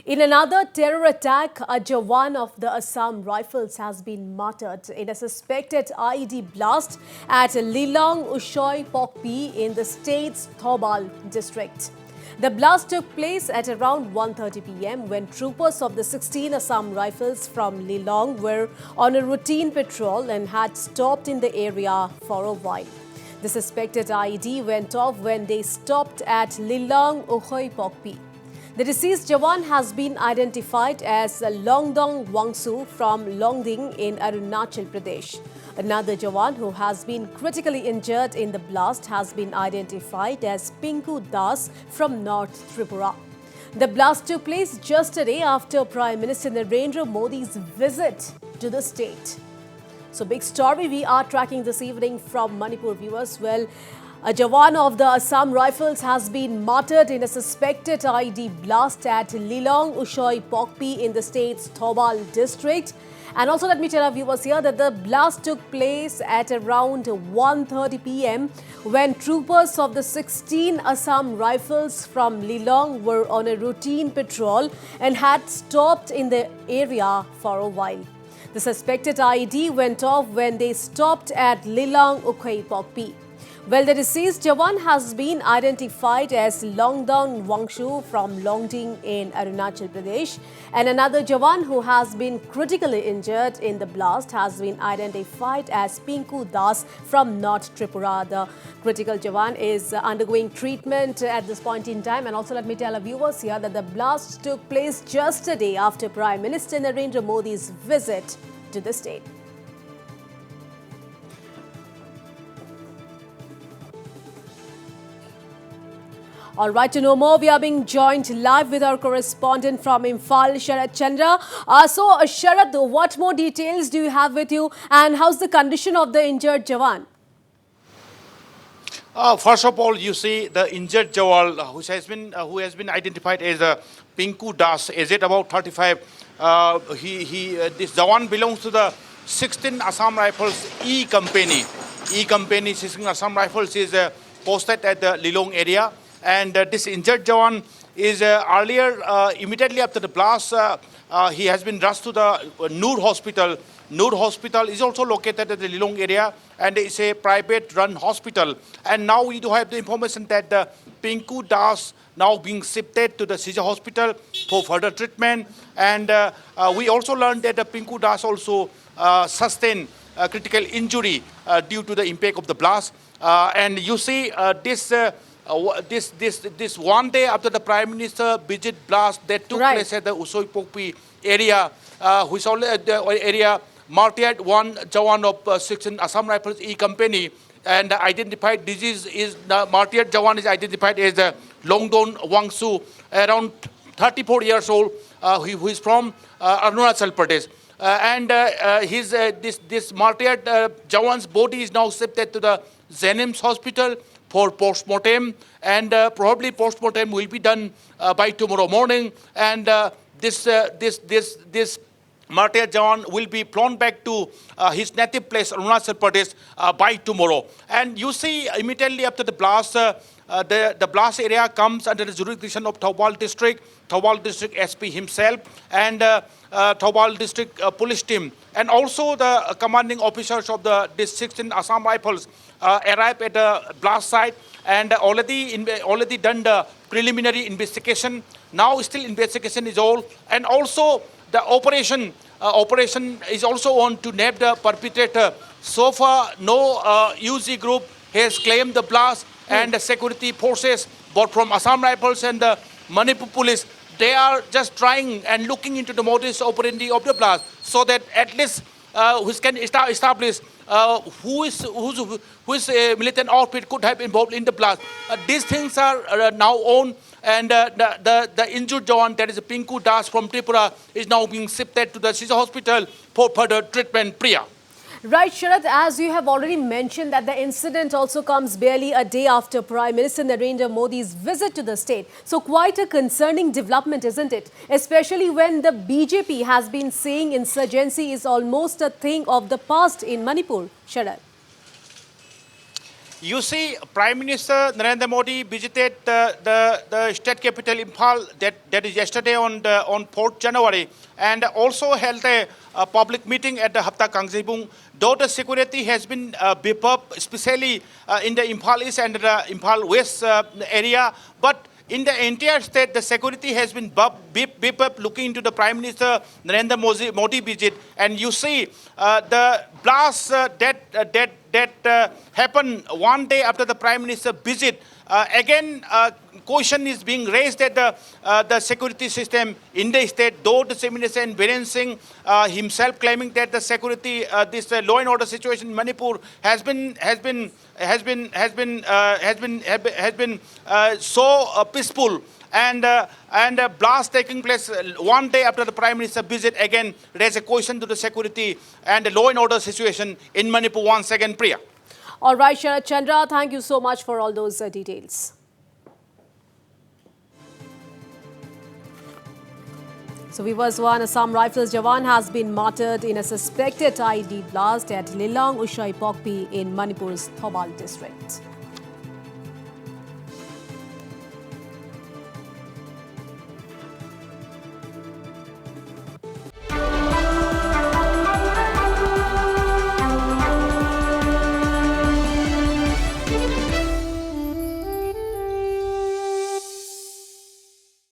In another terror attack, a Jawan of the Assam Rifles has been martyred in a suspected IED blast at Lilong Usoi Pokpi in the state's Thobal district. The blast took place at around 1:30 p.m. when troopers of the 16 Assam Rifles from Lilong were on a routine patrol and had stopped in the area for a while. The suspected IED went off when they stopped at Lilong Usoi Pokpi. The deceased Jawan has been identified as Longdong Wangsu from Longding in Arunachal Pradesh. Another Jawan who has been critically injured in the blast has been identified as Pinku Das from North Tripura. The blast took place just a day after Prime Minister Narendra Modi's visit to the state. So, big story we are tracking this evening from Manipur, viewers. Well, a Jawan of the Assam Rifles has been martyred in a suspected IED blast at Lilong Usoi Pokpi in the state's Thobal district. And also let me tell our viewers here that the blast took place at around 1:30 p.m. when troopers of the 16 Assam Rifles from Lilong were on a routine patrol and had stopped in the area for a while. The suspected IED went off when they stopped at Lilong Usoi Pokpi. Well, the deceased Jawan has been identified as Longdong Wangshu from Longding in Arunachal Pradesh, and another Jawan who has been critically injured in the blast has been identified as Pinku Das from North Tripura. The critical Jawan is undergoing treatment at this point in time. And also let me tell our viewers here that the blast took place just a day after Prime Minister Narendra Modi's visit to the state. All right, to know more, we are being joined live with our correspondent from Imphal, Sharad Chandra. Sharad, what more details do you have with you, and how's the condition of the injured Jawan? First of all, you see the injured Jawan who has been identified as Pinku Das, aged about 35. This Jawan belongs to the 16 Assam Rifles E Company. E Company 16 Assam Rifles is posted at the Lilong area. And this injured Jawan is earlier, immediately after the blast, he has been rushed to the Noor Hospital. Noor Hospital is also located at the Lilong area, and it's a private-run hospital. And now we do have the information that the Pinku Das now being shifted to the Sija Hospital for further treatment. And we also learned that the Pinku Das also sustained critical injury due to the impact of the blast. And you see this one day after the Prime Minister visit blast that took place at the Usoi Pokpi area, which the area martyred one Jawan of 16 Assam Rifles E Company, and identified disease is the martyred Jawan is identified as Longdong Wangsu, around 34 years old, who is from Arunachal Pradesh. This martyred Jawan's body is now shifted to the Jenims Hospital for post-mortem, and probably post-mortem will be done by tomorrow morning. And this martyr Jawan will be flown back to his native place, Arunachal Pradesh, by tomorrow. And you see, immediately after the blast, the blast area comes under the jurisdiction of Thobal District SP himself, and Thobal District Police team, and also the commanding officers of the 16 Assam Rifles arrived at the blast site and already done the preliminary investigation. Now still investigation is all, and also the operation is also on to nab the perpetrator. So far, no UG group has claimed the blast, and the security forces, both from Assam Rifles and the Manipur Police, they are just trying and looking into the modus operandi of the blast, so that at least we can establish whose militant outfit could have involved in the blast. These things are now on, and the injured Jawan, that is Pinku Das from Tripura, is now being shifted to the Sija Hospital for further treatment. Priya. Right, Sharad, as you have already mentioned that the incident also comes barely a day after Prime Minister Narendra Modi's visit to the state. So quite a concerning development, isn't it? Especially when the BJP has been saying insurgency is almost a thing of the past in Manipur. Sharad. You see, Prime Minister Narendra Modi visited the state capital Imphal that is yesterday on 4th January, and also held a public meeting at the Hapta Kangjibung. Though the security has been beefed up, especially in the Imphal East and the Imphal West area, but in the entire state, the security has been beefed up. Looking into the Prime Minister Narendra Modi visit, and you see the blast that happened one day after the Prime Minister visit. Again, question is being raised that the security system in the state, though the Chief Minister and Biren Singh himself claiming that the security, this law and order situation in Manipur has been so peaceful, and a blast taking place one day after the Prime Minister visit again raise a question to the security and the law and order situation in Manipur once again, Priya. All right, Sharad Chandra, thank you so much for all those details. So viewers, one Assam Rifles Jawan has been martyred in a suspected IED blast at Lilong Ushoi Pokpi in Manipur's Thobal district.